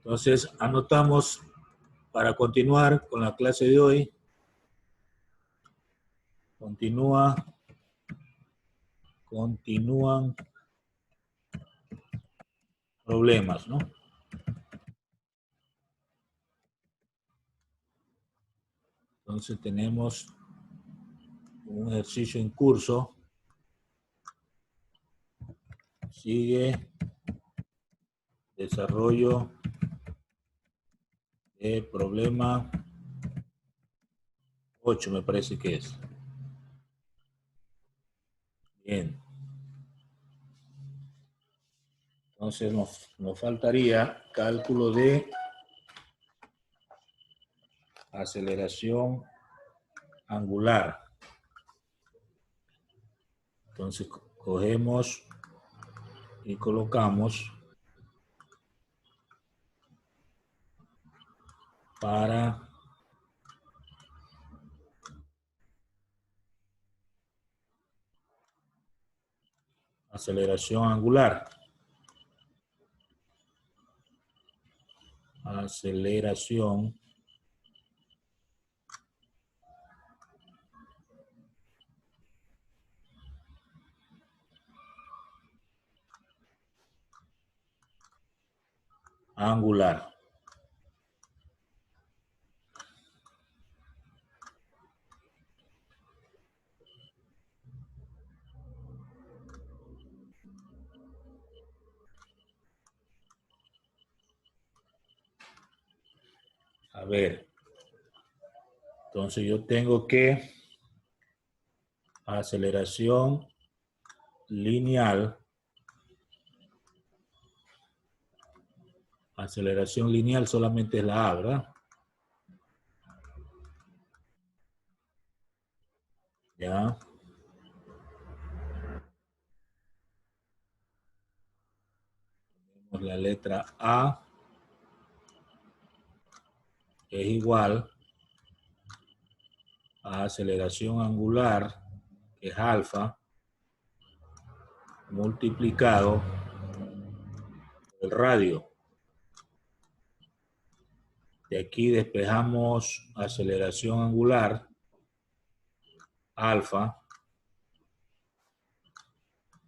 Entonces, anotamos para continuar con la clase de hoy. Continúan problemas, ¿no? Entonces tenemos un ejercicio en curso. Sigue desarrollo de problema 8, me parece que es. Bien. Entonces nos faltaría cálculo de aceleración angular. Entonces cogemos y colocamos para aceleración angular. Aceleración angular. A ver, entonces yo tengo que aceleración lineal. Aceleración lineal solamente es la A, ¿verdad? Ya. Tenemos la letra A, que es igual a aceleración angular, que es alfa, multiplicado por el radio. De aquí despejamos aceleración angular, alfa.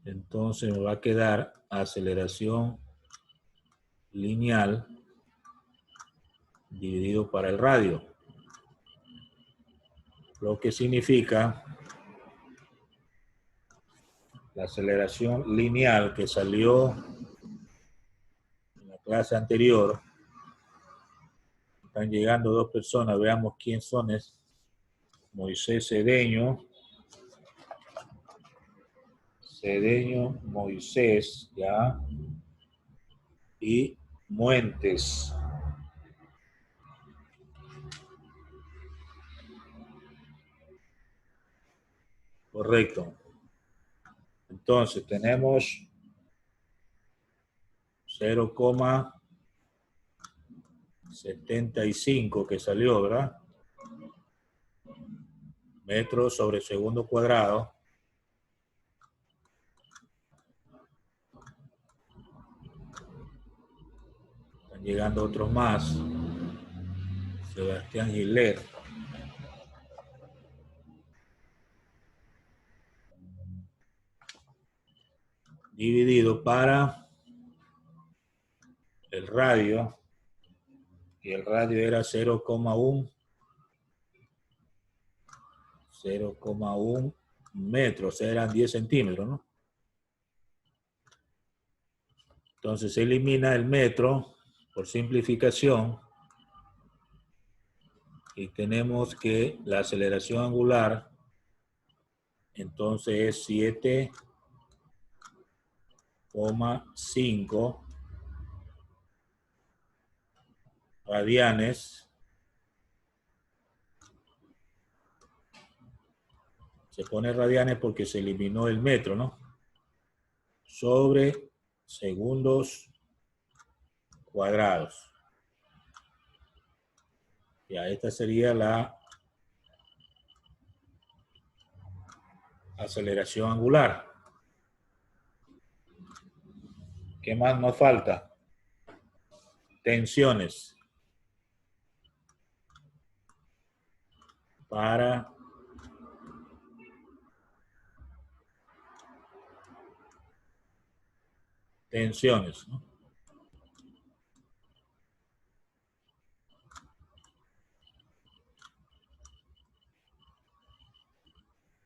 Entonces me va a quedar aceleración lineal dividido para el radio. Lo que significa la aceleración lineal que salió en la clase anterior. Están llegando dos personas, veamos quién son. Es Moisés Cedeño. Cedeño Moisés, ya. Y Muentes. Correcto. Entonces tenemos 0,75 que salió, ¿verdad? Metros sobre segundo cuadrado. Están llegando otros más. Sebastián Giler. Dividido para el radio. Y el radio era 0,1 metros, o sea, eran 10 centímetros, ¿no? Entonces se elimina el metro por simplificación y tenemos que la aceleración angular entonces es 7,5 radianes. Se pone radianes porque se eliminó el metro, ¿no? Sobre segundos cuadrados. Ya, esta sería la aceleración angular. ¿Qué más nos falta? tensiones para tensiones, ¿no?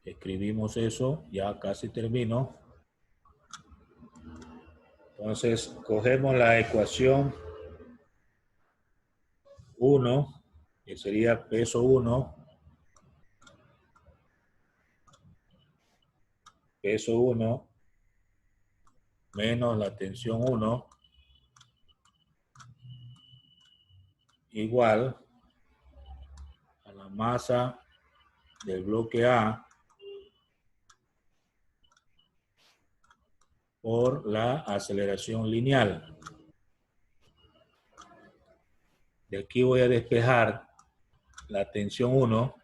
Escribimos eso, ya casi termino. Entonces, cogemos la ecuación 1, que sería peso 1, menos la tensión 1, igual a la masa del bloque A por la aceleración lineal. De aquí voy a despejar la tensión 1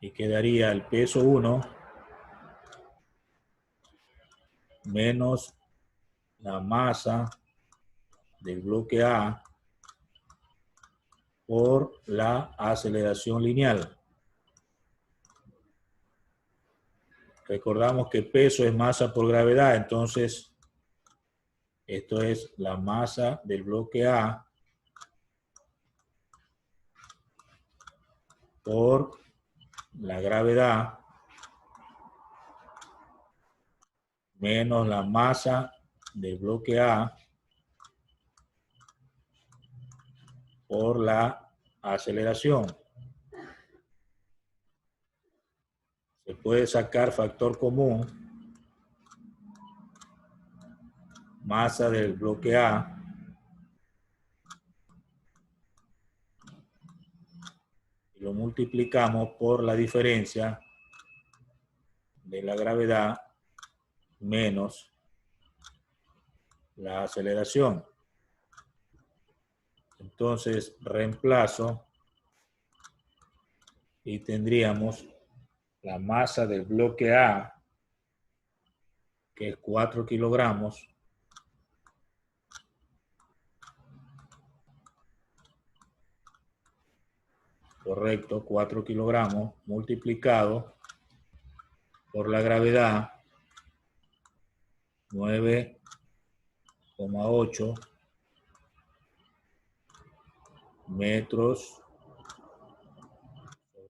y quedaría el peso 1 menos la masa del bloque A por la aceleración lineal. Recordamos que peso es masa por gravedad, entonces esto es la masa del bloque A por la gravedad menos la masa del bloque A por la aceleración. Se puede sacar factor común, masa del bloque A y lo multiplicamos por la diferencia de la gravedad menos la aceleración. Entonces reemplazo y tendríamos la masa del bloque A, que es 4 kilogramos, correcto, 4 kilogramos, multiplicado por la gravedad, 9,8 metros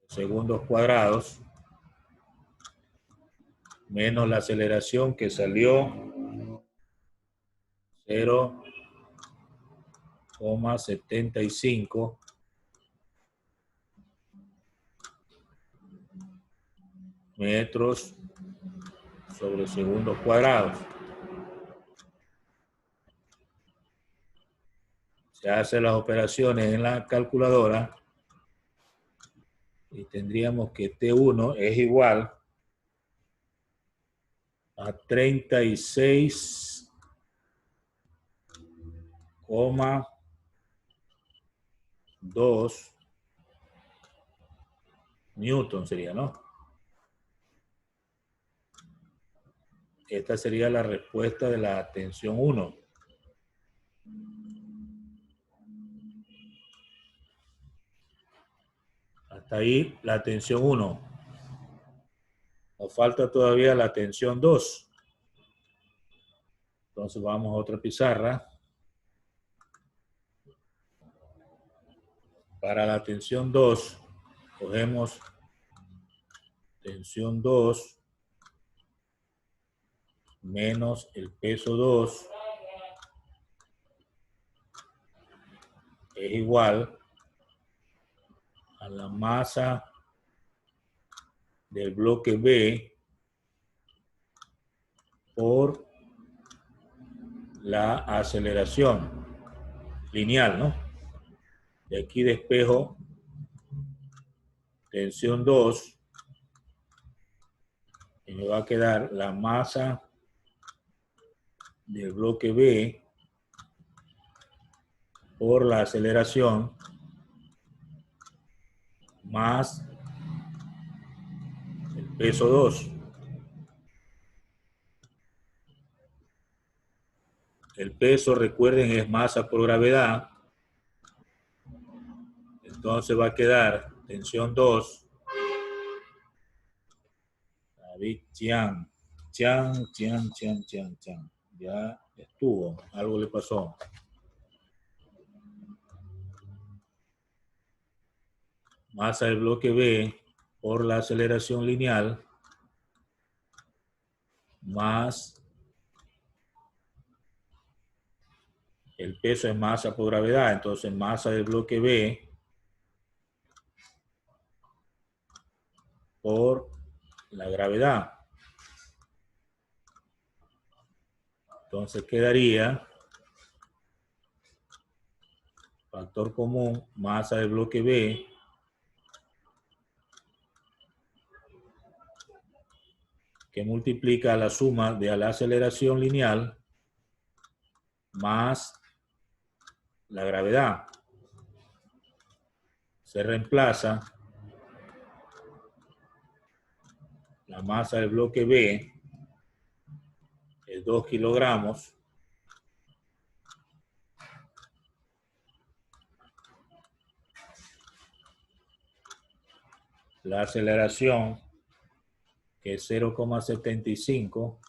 segundos cuadrados, menos la aceleración que salió 0,75 metros sobre segundos cuadrados. Se hacen las operaciones en la calculadora y tendríamos que T1 es igual a 36,2 newton sería, ¿no? Esta sería la respuesta de la tensión 1. Hasta ahí la tensión 1. Nos falta todavía la tensión 2. Entonces vamos a otra pizarra. Para la tensión 2, cogemos tensión 2 menos el peso 2 es igual a la masa del bloque B por la aceleración lineal, ¿no? De aquí despejo tensión 2 y me va a quedar la masa del bloque B por la aceleración más el peso 2. El peso, recuerden, es masa por gravedad. Entonces va a quedar tensión 2. David Chiang. Chiang. Ya estuvo. Algo le pasó. Masa del bloque B por la aceleración lineal más el peso es masa por gravedad. Entonces masa del bloque B por la gravedad. Entonces quedaría factor común, masa del bloque B que multiplica la suma de la aceleración lineal más la gravedad. Se reemplaza la masa del bloque B, es 2 kilogramos, la aceleración, que es 0,75,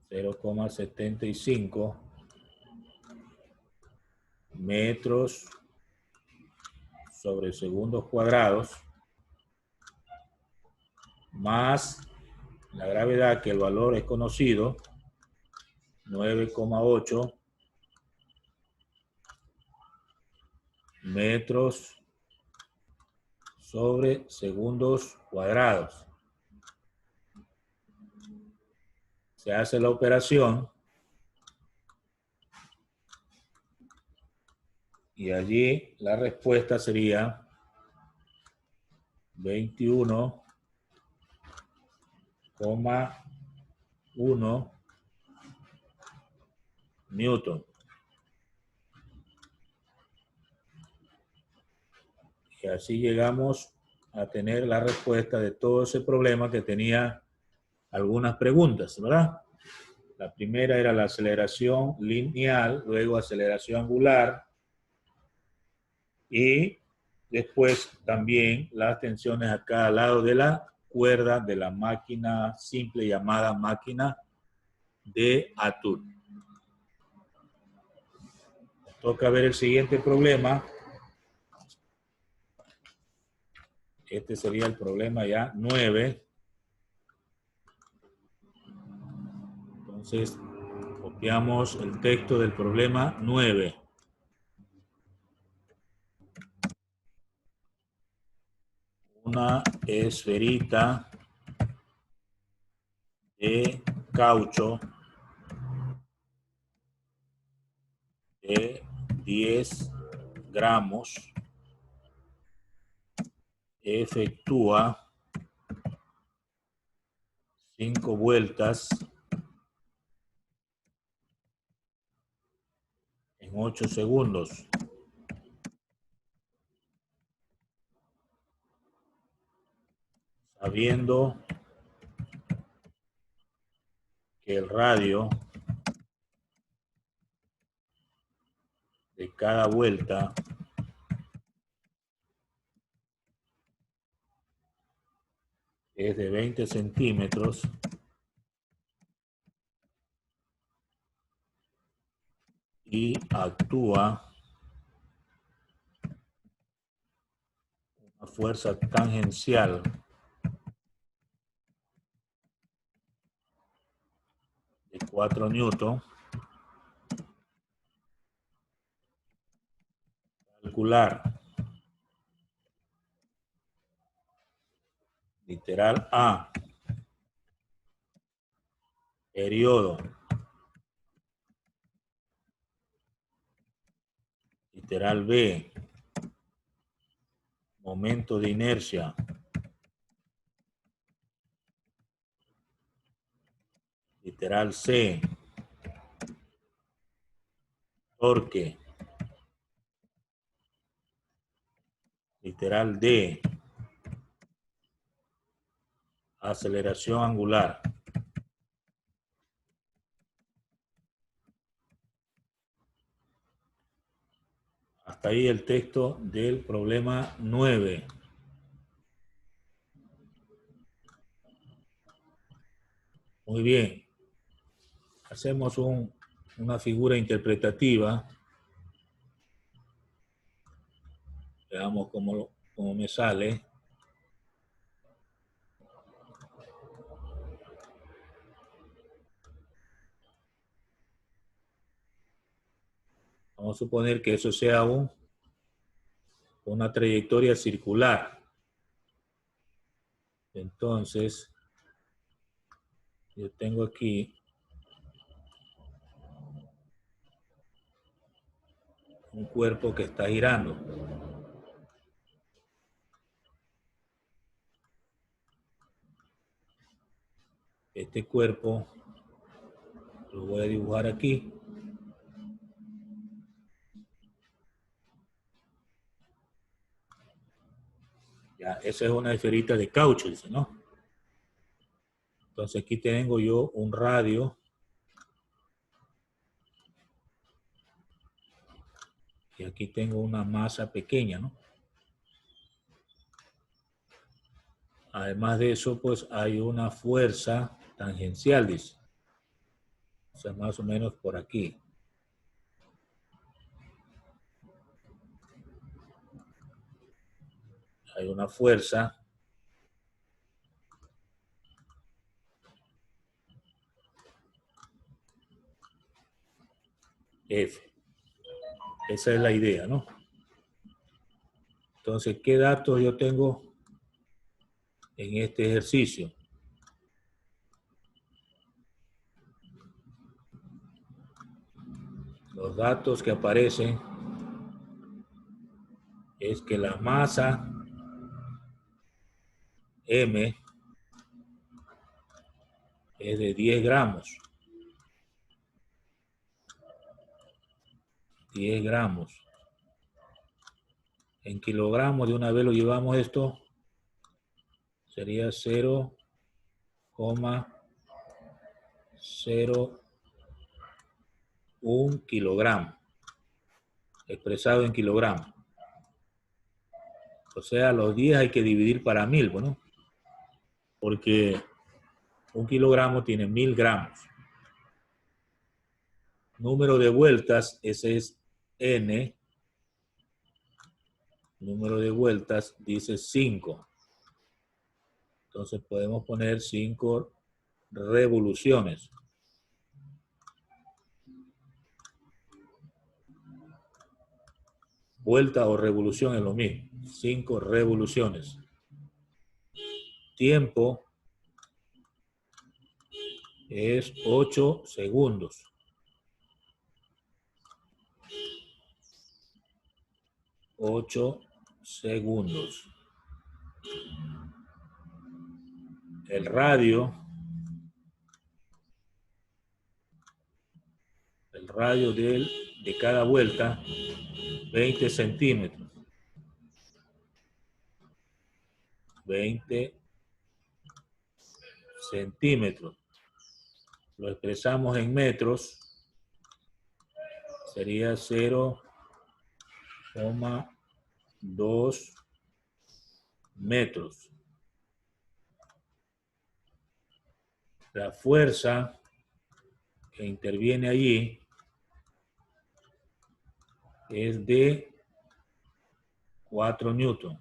0,75 metros sobre segundos cuadrados, más la gravedad, que el valor es conocido, 9,8 metros sobre segundos cuadrados. Se hace la operación y allí la respuesta sería 21,1 Newton. Y así llegamos a tener la respuesta de todo ese problema que tenía algunas preguntas, ¿verdad? La primera era la aceleración lineal, luego aceleración angular y después también las tensiones a cada lado de la cuerda de la máquina simple llamada máquina de Atul. Toca ver el siguiente problema. Este sería el problema ya 9. Entonces, copiamos el texto del problema 9. Una esferita de caucho de 10 gramos efectúa 5 vueltas en 8 segundos. Sabiendo que el radio de cada vuelta es de 20 centímetros, y actúa una fuerza tangencial de 4 newton, calcular literal A, periodo, literal B, momento de inercia, literal C, torque, literal D, aceleración angular. Hasta ahí el texto del problema 9. Muy bien. Hacemos una figura interpretativa. Veamos cómo me sale. Vamos a suponer que eso sea una trayectoria circular. Entonces, yo tengo aquí un cuerpo que está girando. Este cuerpo lo voy a dibujar aquí. Ya, esa es una esferita de caucho, dice, ¿no? Entonces aquí tengo yo un radio. Y aquí tengo una masa pequeña, ¿no? Además de eso, pues hay una fuerza tangencial, dice. O sea, más o menos por aquí. Hay una fuerza F. Esa es la idea, ¿no? Entonces, ¿qué datos yo tengo en este ejercicio? Los datos que aparecen es que la masa M es de 10 gramos. 10 gramos. En kilogramos, de una vez lo llevamos esto, sería 0,01 kilogramo, expresado en kilogramos. O sea, los 10 hay que dividir para 1000, ¿no? Porque un kilogramo tiene 1000 gramos. Número de vueltas, ese es N. Número de vueltas dice 5. Entonces podemos poner 5 revoluciones. Vuelta o revolución es lo mismo. 5 revoluciones. Tiempo es 8 segundos. 8 segundos. El radio de cada vuelta, 20 centímetros. 20 centímetros. Lo expresamos en metros. Sería 0,2 metros. La fuerza que interviene allí es de 4 newton.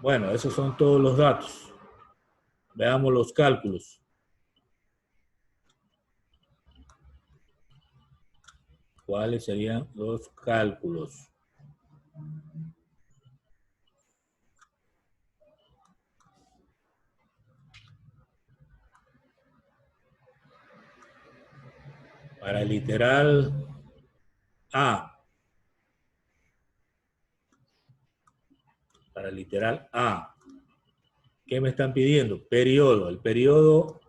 Bueno, esos son todos los datos. Veamos los cálculos. ¿Cuáles serían los cálculos? Para el literal A. Para el literal A. ¿Qué me están pidiendo? Periodo. El periodo,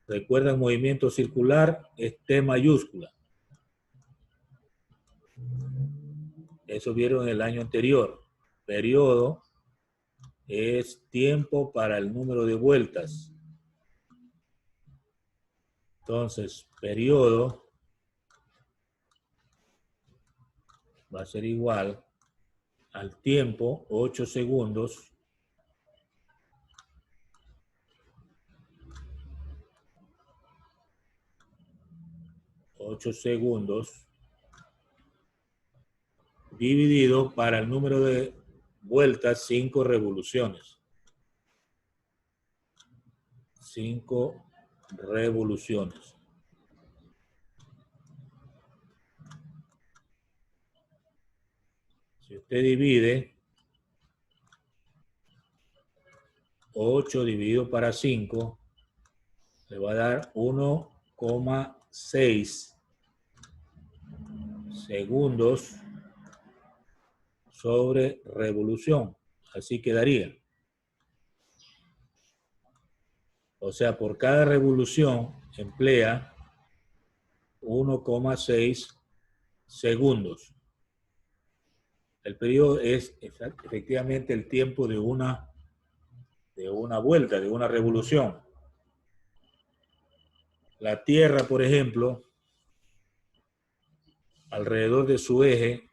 recuerdan, movimiento circular es T mayúscula. Eso vieron el año anterior. Periodo es tiempo para el número de vueltas. Entonces, periodo va a ser igual al tiempo, 8 segundos, dividido para el número de vueltas, 5 revoluciones. 5 revoluciones. Si usted divide 8 dividido para 5, le va a dar 1,6 segundos sobre revolución. Así quedaría. O sea, por cada revolución emplea 1,6 segundos. El periodo es efectivamente el tiempo de una vuelta, de una revolución. La Tierra, por ejemplo, alrededor de su eje,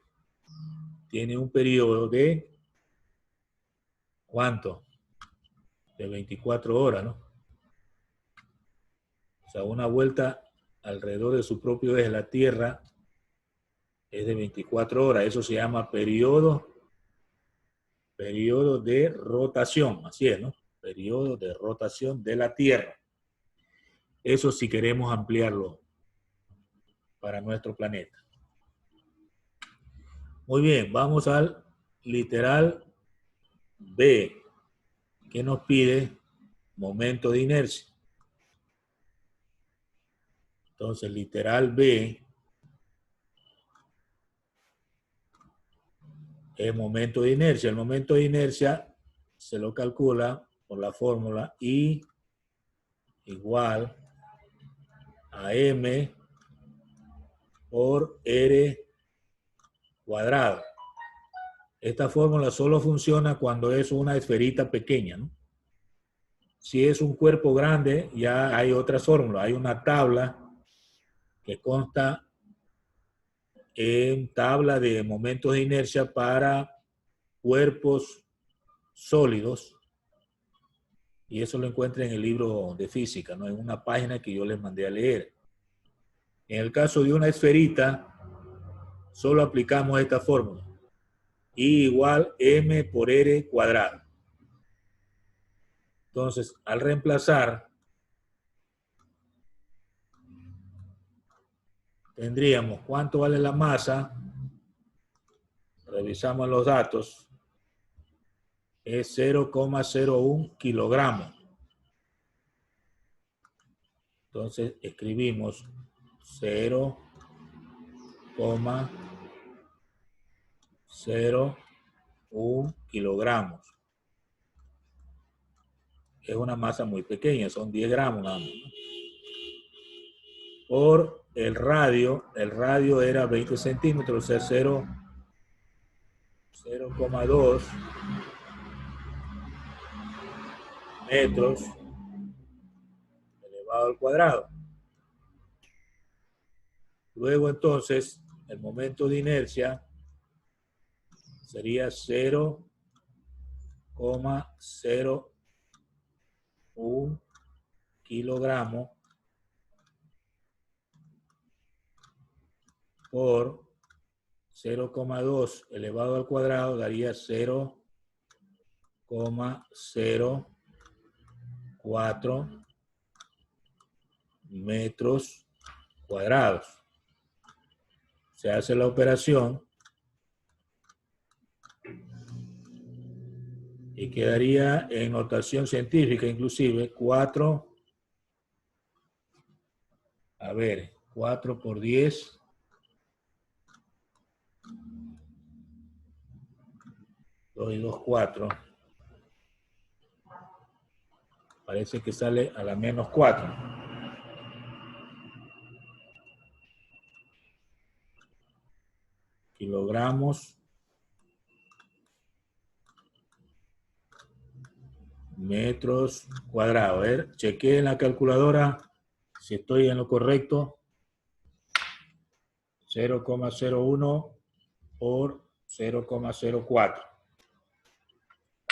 tiene un periodo de ¿cuánto? De 24 horas, ¿no? O sea, una vuelta alrededor de su propio eje, la Tierra, es de 24 horas. Eso se llama periodo de rotación. Así es, ¿no? Periodo de rotación de la Tierra. Eso si queremos ampliarlo para nuestro planeta. Muy bien, vamos al literal B, que nos pide momento de inercia. Entonces, literal B es momento de inercia. El momento de inercia se lo calcula por la fórmula I igual a M por R cuadrado. Esta fórmula solo funciona cuando es una esferita pequeña, ¿no? Si es un cuerpo grande, ya hay otra fórmula. Hay una tabla que consta en tabla de momentos de inercia para cuerpos sólidos. Y eso lo encuentra en el libro de física, ¿no? En una página que yo les mandé a leer. En el caso de una esferita, solo aplicamos esta fórmula. I igual M por R cuadrado. Entonces, al reemplazar, tendríamos cuánto vale la masa. Revisamos los datos. Es 0,01 kilogramos. Entonces, escribimos 0,01 kilogramos. Es una masa muy pequeña, son 10 gramos nada más. Por el radio era 20 centímetros, o sea, 0,2 metros elevado al cuadrado. Luego entonces, el momento de inercia sería 0,01 kilogramos por 0,2 elevado al cuadrado daría 0,04 metros cuadrados. Se hace la operación y quedaría en notación científica inclusive 4 por 10 2 y 2, 4. Parece que sale a la menos 4. Kilogramos metros cuadrados. A ver, chequeé en la calculadora si estoy en lo correcto, 0,01 por 0,04.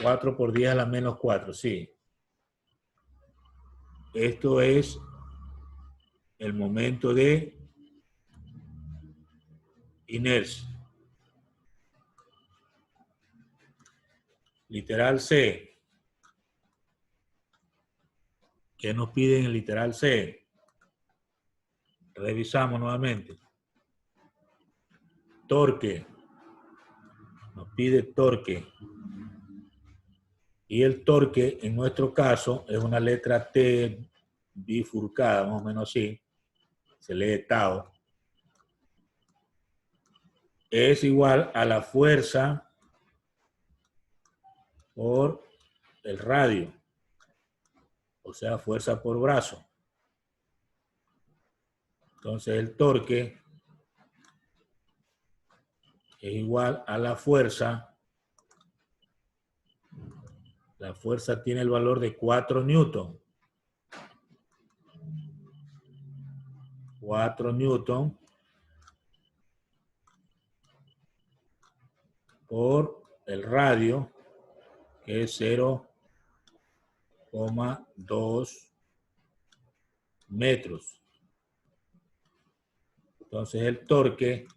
4 por 10 a la menos 4, sí. Esto es el momento de inercia. Literal C. ¿Qué nos pide en el literal C? Revisamos nuevamente. Torque. Nos pide torque. Y el torque, en nuestro caso, es una letra T bifurcada, más o menos así. Se lee tau. Es igual a la fuerza por el radio. O sea, fuerza por brazo. Entonces, el torque es igual a la fuerza. La fuerza tiene el valor de 4 newton. 4 newton por el radio, que es 0,2 metros. Entonces el torque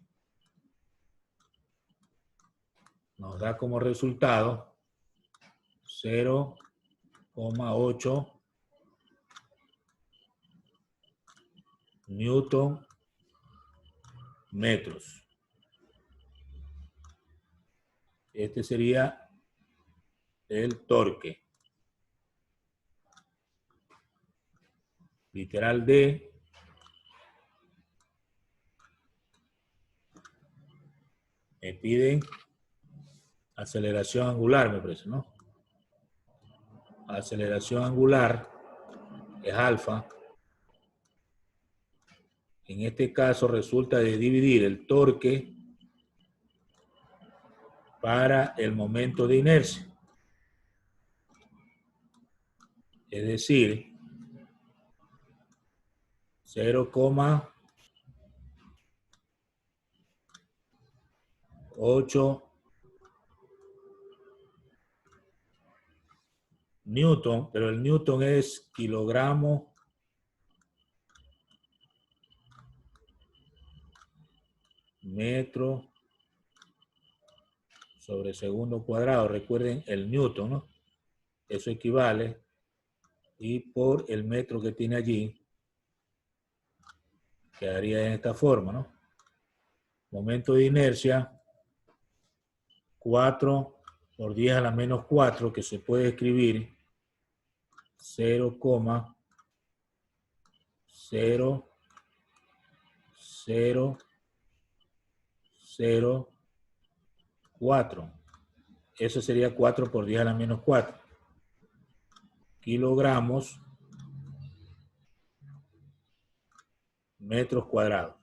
nos da como resultado 0,8 newton metros. Este sería el torque. Literal D. Me piden aceleración angular, me parece, ¿no? Aceleración angular es alfa. En este caso resulta de dividir el torque para el momento de inercia. Es decir, 0,8 newton, pero el newton es kilogramo metro sobre segundo cuadrado. Recuerden el newton, ¿no? Eso equivale, y por el metro que tiene allí, quedaría en esta forma, ¿no? Momento de inercia, 4 por 10 a la menos 4, que se puede escribir 0,0004. Eso sería 4 por 10 a la menos 4. Kilogramos metros cuadrados.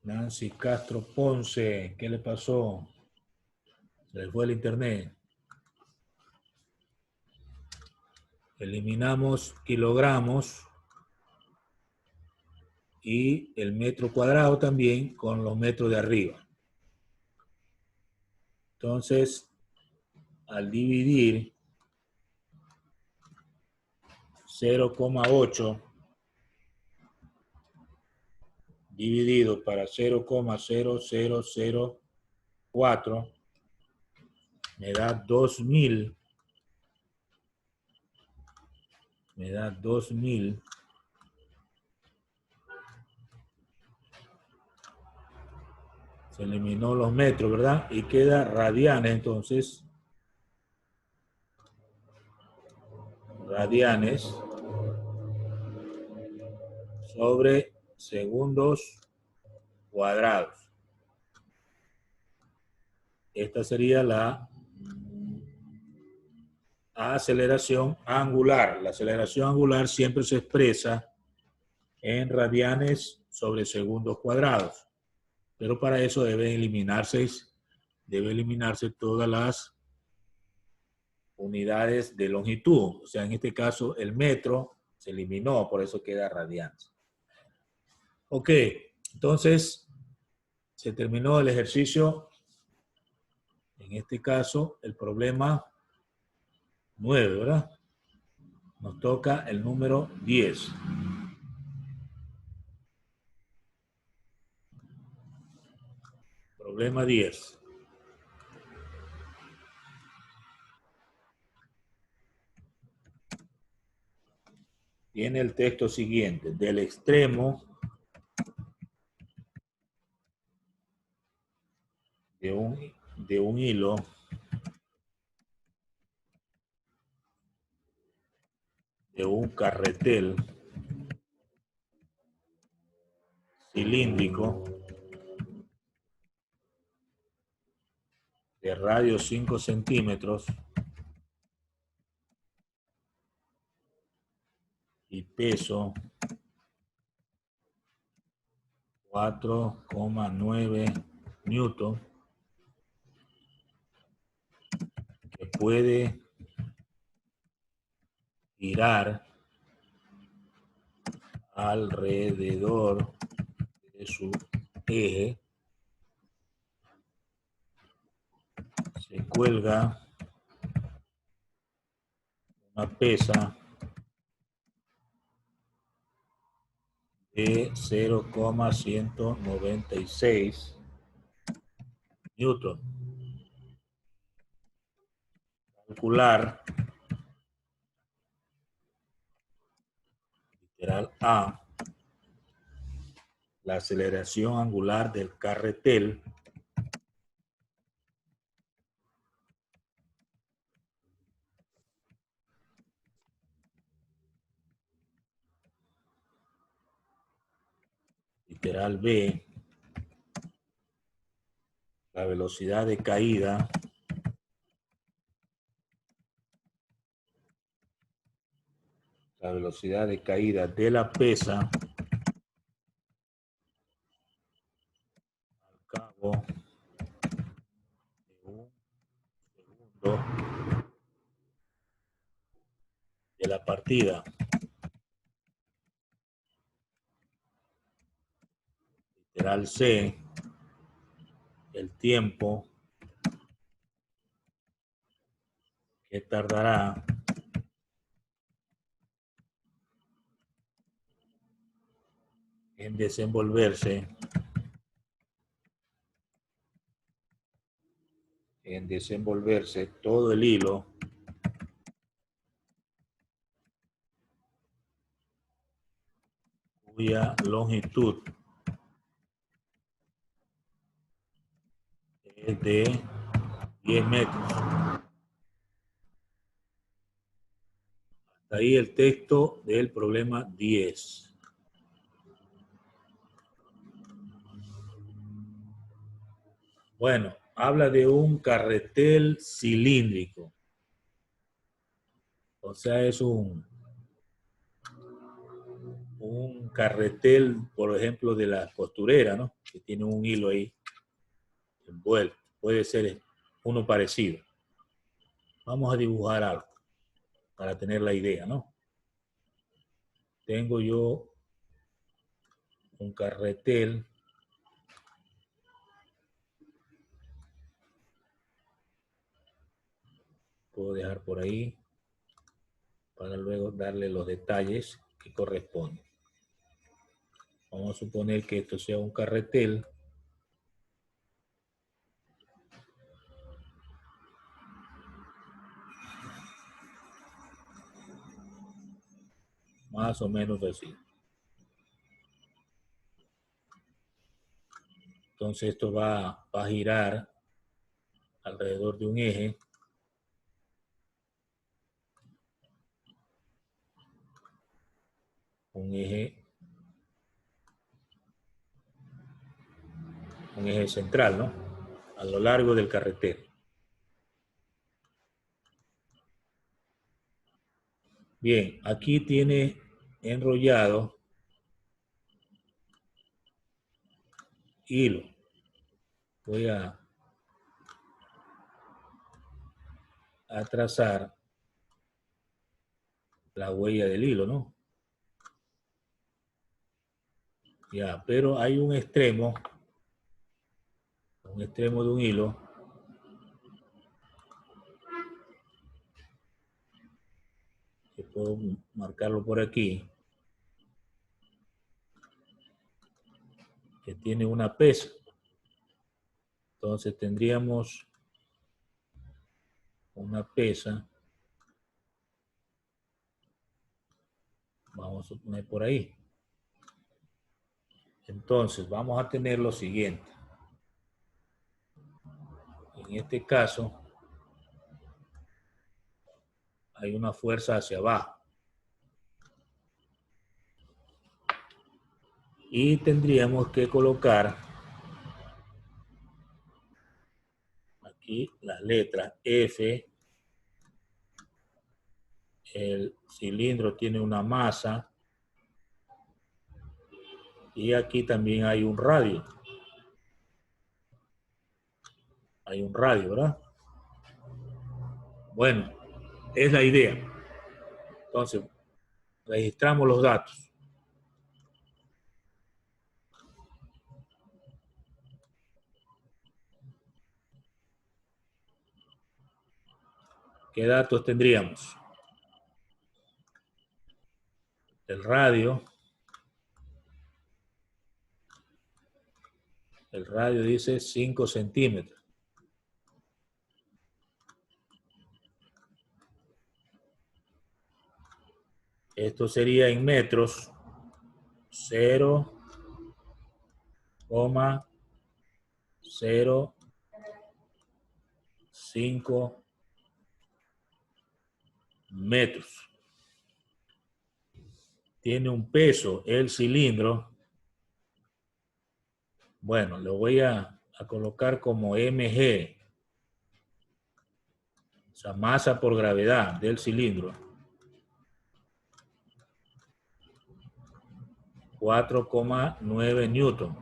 Nancy Castro Ponce, ¿qué le pasó? Se le fue el internet. Eliminamos kilogramos y el metro cuadrado también con los metros de arriba. Entonces, al dividir 0,8 dividido para 0,0004 me da 2000. Me da 2000. Se eliminó los metros, ¿verdad? Y queda radianes, entonces. Radianes sobre segundos cuadrados. Esta sería la aceleración angular. La aceleración angular siempre se expresa en radianes sobre segundos cuadrados. Pero para eso debe eliminarse todas las unidades de longitud. O sea, en este caso el metro se eliminó, por eso queda radianes. Ok, entonces se terminó el ejercicio. En este caso, el problema 9, ¿verdad? Nos toca el número 10. Problema 10. Tiene el texto siguiente: del extremo de un hilo de un carretel cilíndrico de radio 5 centímetros y peso 4,9 newton, que puede girar alrededor de su eje, se cuelga una pesa de 0,196 newton. Calcular, literal A, la aceleración angular del carretel literal B, la velocidad de caída de la pesa al cabo de un segundo de la partida. Literal C, el tiempo que tardará en desenvolverse todo el hilo cuya longitud es de 10 metros. Hasta ahí el texto del problema 10. Bueno, habla de un carretel cilíndrico. O sea, es un carretel, por ejemplo, de la costurera, ¿no? Que tiene un hilo ahí envuelto. Puede ser uno parecido. Vamos a dibujar algo para tener la idea, ¿no? Tengo yo un carretel puedo dejar por ahí para luego darle los detalles que corresponden. Vamos a suponer que esto sea un carretel más o menos así. Entonces esto va a girar alrededor de un eje central, ¿no? A lo largo del carretel. Bien, aquí tiene enrollado hilo. Voy a trazar la huella del hilo, ¿no? Ya, pero hay un extremo de un hilo que puedo marcarlo por aquí, que tiene una pesa. Entonces tendríamos una pesa, vamos a poner por ahí. Entonces vamos a tener lo siguiente. En este caso hay una fuerza hacia abajo. Y tendríamos que colocar aquí las letras F. El cilindro tiene una masa. Y aquí también hay un radio. Hay un radio, ¿verdad? Bueno, es la idea. Entonces, registramos los datos. ¿Qué datos tendríamos? El radio. El radio dice 5 centímetros. Esto sería en metros 0,05 metros. Tiene un peso el cilindro. Bueno, lo voy a colocar como mg. O sea, masa por gravedad del cilindro. 4,9 newton.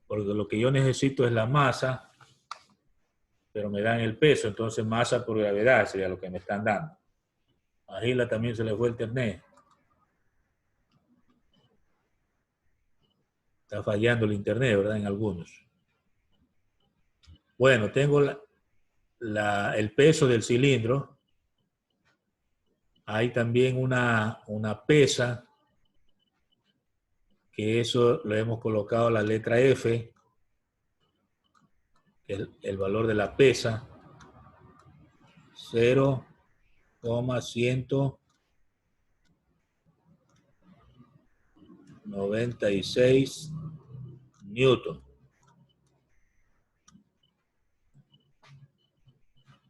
Porque lo que yo necesito es la masa, pero me dan el peso, entonces masa por gravedad sería lo que me están dando. A Gila también se le fue el internet. Está fallando el internet, ¿verdad? En algunos. Bueno, tengo el peso del cilindro. Hay también una pesa, que eso lo hemos colocado la letra F, el valor de la pesa, 0,196 newton.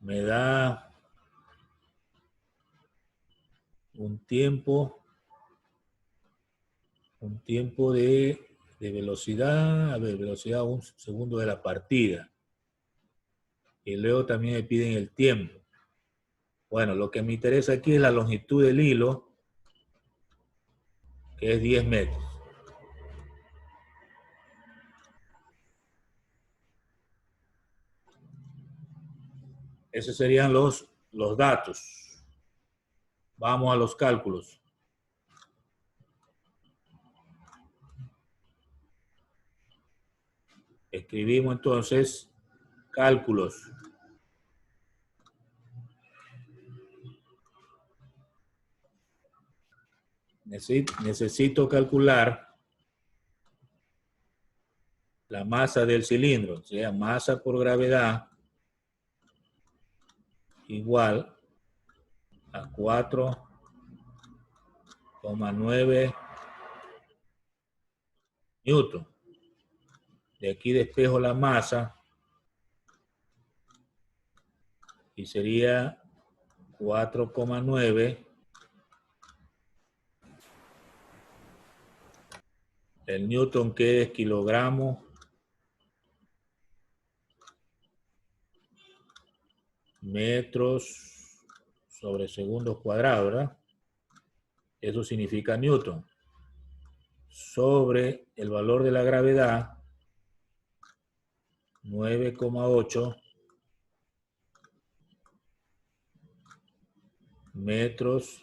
Me da un tiempo de velocidad, a ver, velocidad 1 segundo de la partida. Y luego también me piden el tiempo. Bueno, lo que me interesa aquí es la longitud del hilo, que es 10 metros. Esos serían los datos. Vamos a los cálculos. Escribimos entonces cálculos. Necesito calcular la masa del cilindro, o sea, masa por gravedad igual a 4,9 newton. De aquí despejo la masa y sería 4,9. El newton, que es kilogramos metros sobre segundos cuadrados, ¿verdad? Eso significa newton. Sobre el valor de la gravedad, 9,8 metros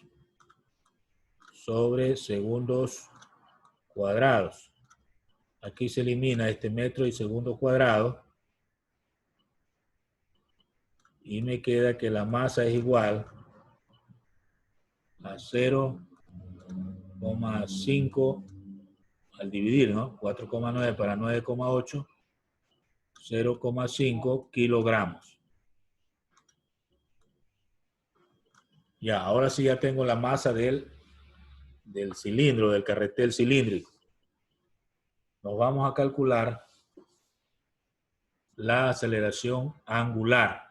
sobre segundos cuadrados. Aquí se elimina este metro y segundo cuadrado. Y me queda que la masa es igual a 0,5 al dividir, ¿no? 4,9 para 9,8, 0,5 kilogramos. Ya, ahora sí ya tengo la masa del cilindro, del carretel cilíndrico. Nos vamos a calcular la aceleración angular.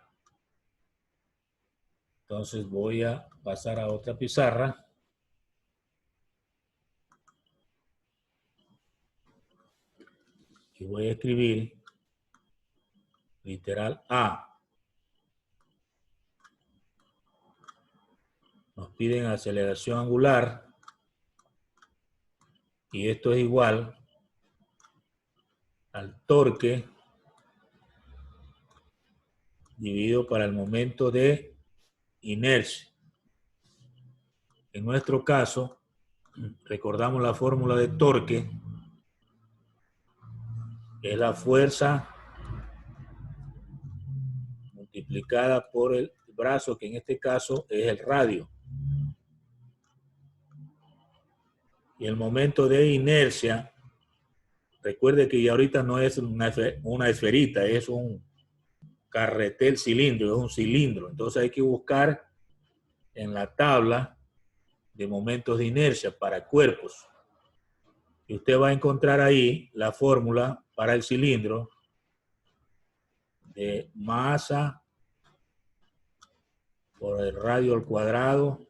Entonces voy a pasar a otra pizarra. Y voy a escribir literal A. Nos piden aceleración angular. Y esto es igual al torque dividido para el momento de inercia. En nuestro caso, recordamos la fórmula de torque, es la fuerza multiplicada por el brazo, que en este caso es el radio. Y el momento de inercia, recuerde que ya ahorita no es una esferita, es un carretel cilíndrico, es un cilindro. Entonces hay que buscar en la tabla de momentos de inercia para cuerpos. Y usted va a encontrar ahí la fórmula para el cilindro de masa por el radio al cuadrado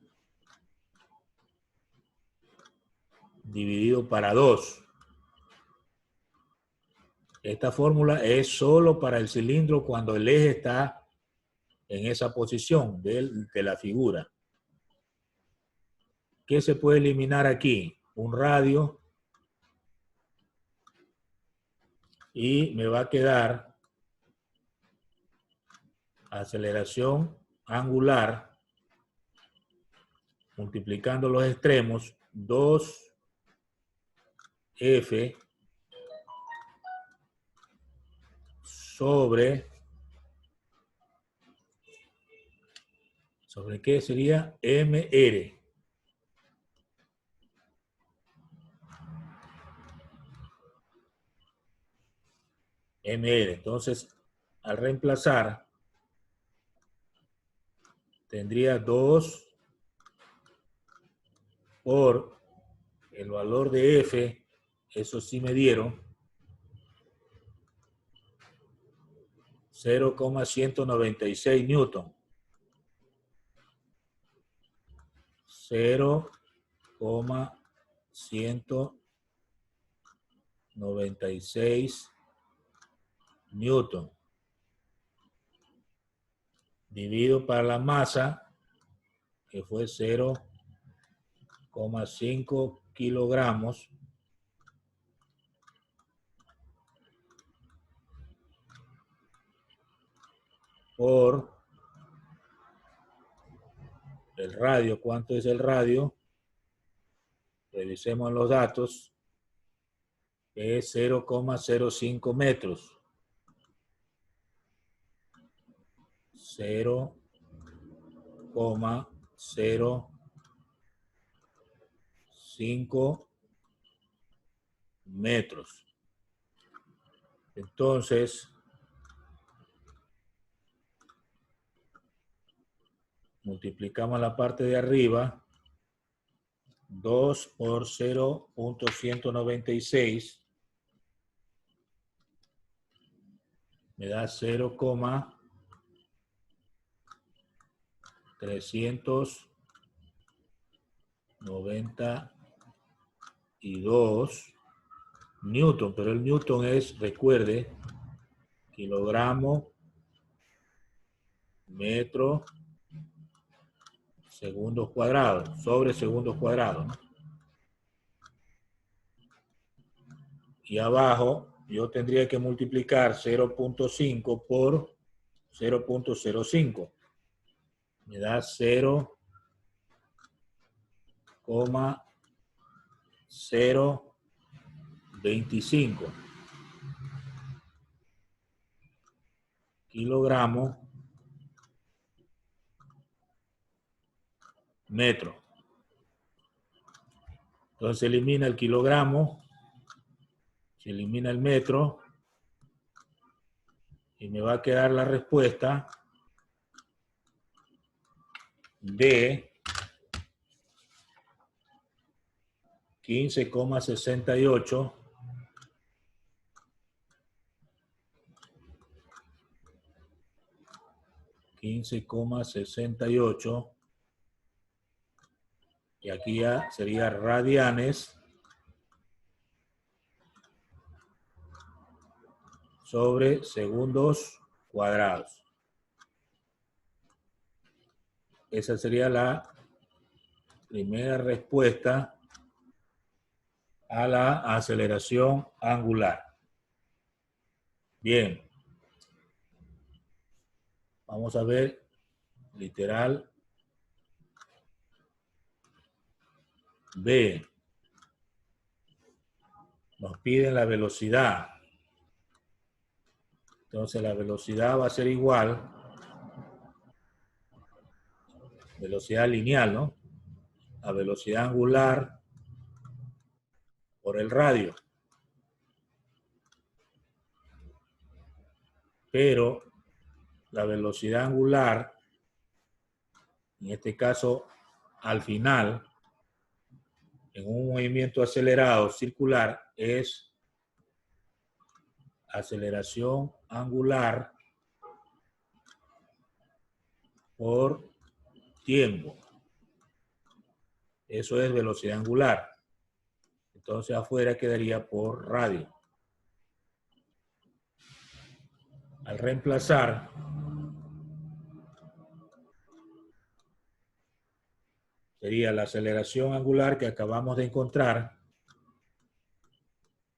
dividido para 2. Esta fórmula es solo para el cilindro cuando el eje está en esa posición de la figura. ¿Qué se puede eliminar aquí? Un radio. Y me va a quedar aceleración angular multiplicando los extremos 2F ¿sobre qué sería? MR. MR. Entonces, al reemplazar, tendría 2 por el valor de F, eso sí me dieron, 0,196 newton. 0,196 newton. Dividido para la masa, que fue 0,5 kilogramos. Por el radio. ¿Cuánto es el radio? Revisemos los datos. Es 0,05 metros. 0,05 metros. Entonces, multiplicamos la parte de arriba, 2 por 0,196, me da 0,392 newton, pero el newton es, recuerde, kilogramo, metro, segundos cuadrados, sobre segundos cuadrados, ¿no? Y abajo yo tendría que multiplicar 0.5 por 0.05. Me da 0,025 kilogramos metro. Entonces se elimina el kilogramo, se elimina el metro y me va a quedar la respuesta de 15,68 15,68 y aquí ya sería radianes sobre segundos cuadrados. Esa sería la primera respuesta a la aceleración angular. Bien. Vamos a ver, literal B. Nos piden la velocidad. Entonces la velocidad va a ser igual, velocidad lineal, ¿no? A velocidad angular por el radio. Pero la velocidad angular, en este caso al final, en un movimiento acelerado circular, es aceleración angular por tiempo. Eso es velocidad angular. Entonces afuera quedaría por radio. Al reemplazar, sería la aceleración angular que acabamos de encontrar,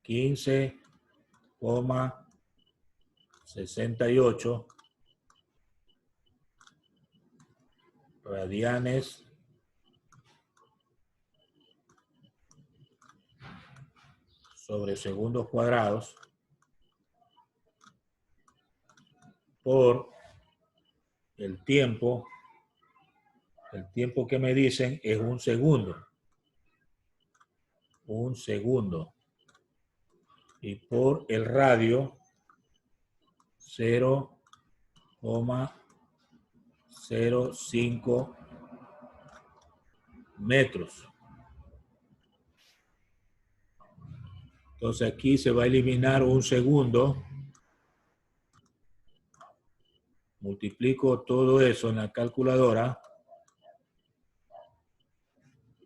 15,68 radianes sobre segundos cuadrados por el tiempo que me dicen es un segundo. Un segundo. Y por el radio, 0,05 metros. Entonces aquí se va a eliminar un segundo. Multiplico todo eso en la calculadora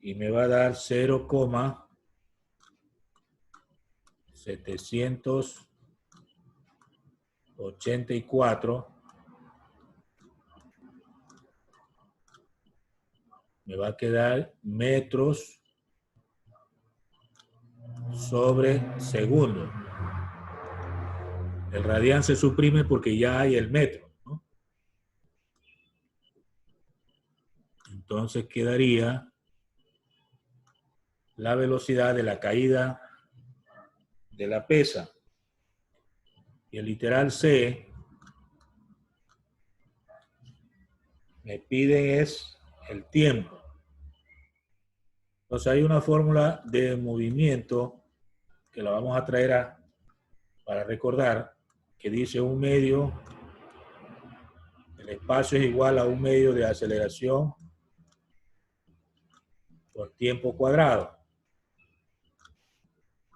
y me va a dar 0,784. Me va a quedar metros sobre segundo. El radián se suprime porque ya hay el metro, ¿no? Entonces quedaría la velocidad de la caída de la pesa. Y el literal C me piden es el tiempo. Entonces hay una fórmula de movimiento que la vamos a traer para recordar, que dice un medio, el espacio es igual a un medio de aceleración por tiempo cuadrado.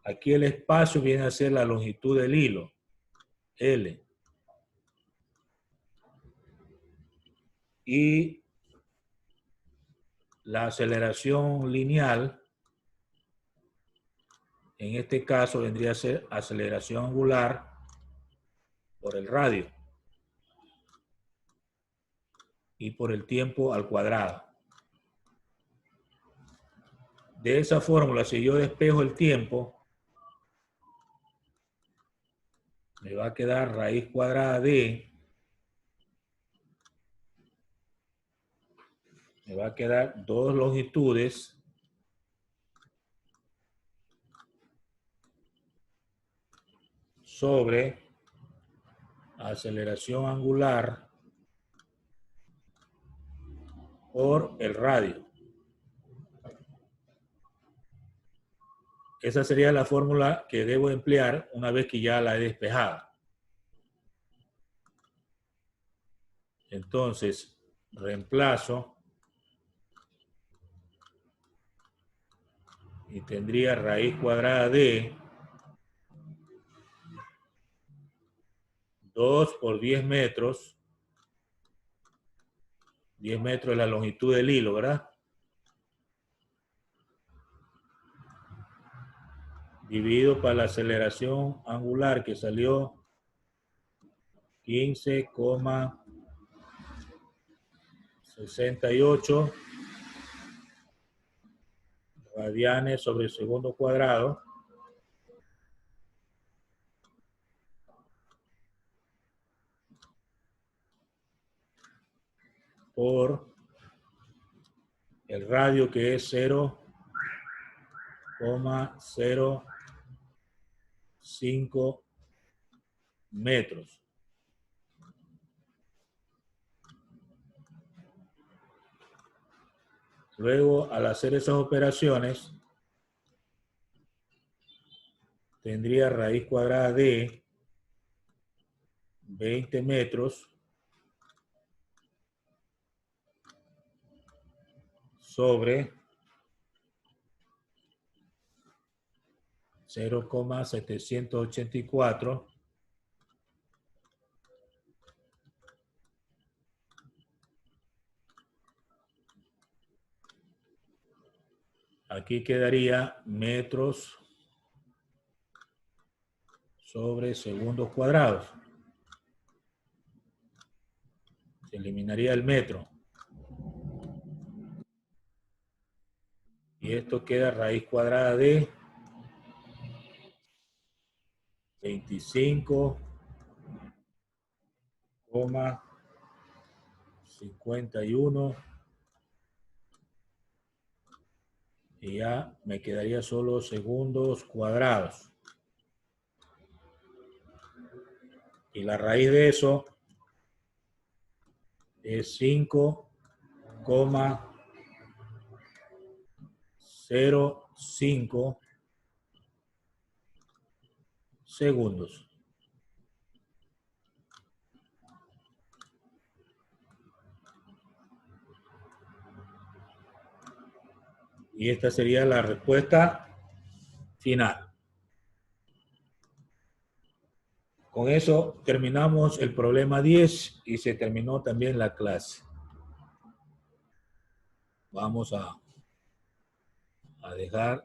Aquí el espacio viene a ser la longitud del hilo, L. Y la aceleración lineal, en este caso vendría a ser aceleración angular por el radio y por el tiempo al cuadrado. De esa fórmula, si yo despejo el tiempo, me va a quedar raíz cuadrada de, me va a quedar dos longitudes sobre aceleración angular por el radio. Esa sería la fórmula que debo emplear una vez que ya la he despejado. Entonces, reemplazo y tendría raíz cuadrada de 2 por 10 metros. 10 metros es la longitud del hilo, ¿verdad? Dividido para la aceleración angular que salió 15,68 radianes sobre el segundo cuadrado por el radio que es 0,05 metros. Luego, al hacer esas operaciones, tendría raíz cuadrada de 20 metros sobre 0,784 aquí quedaría metros sobre segundos cuadrados. Se eliminaría el metro. Y esto queda raíz cuadrada de 25,51 y ya me quedaría solo segundos cuadrados. Y la raíz de eso es 5,05 segundos. Y esta sería la respuesta final. Con eso terminamos el problema 10 y se terminó también la clase. Vamos a dejar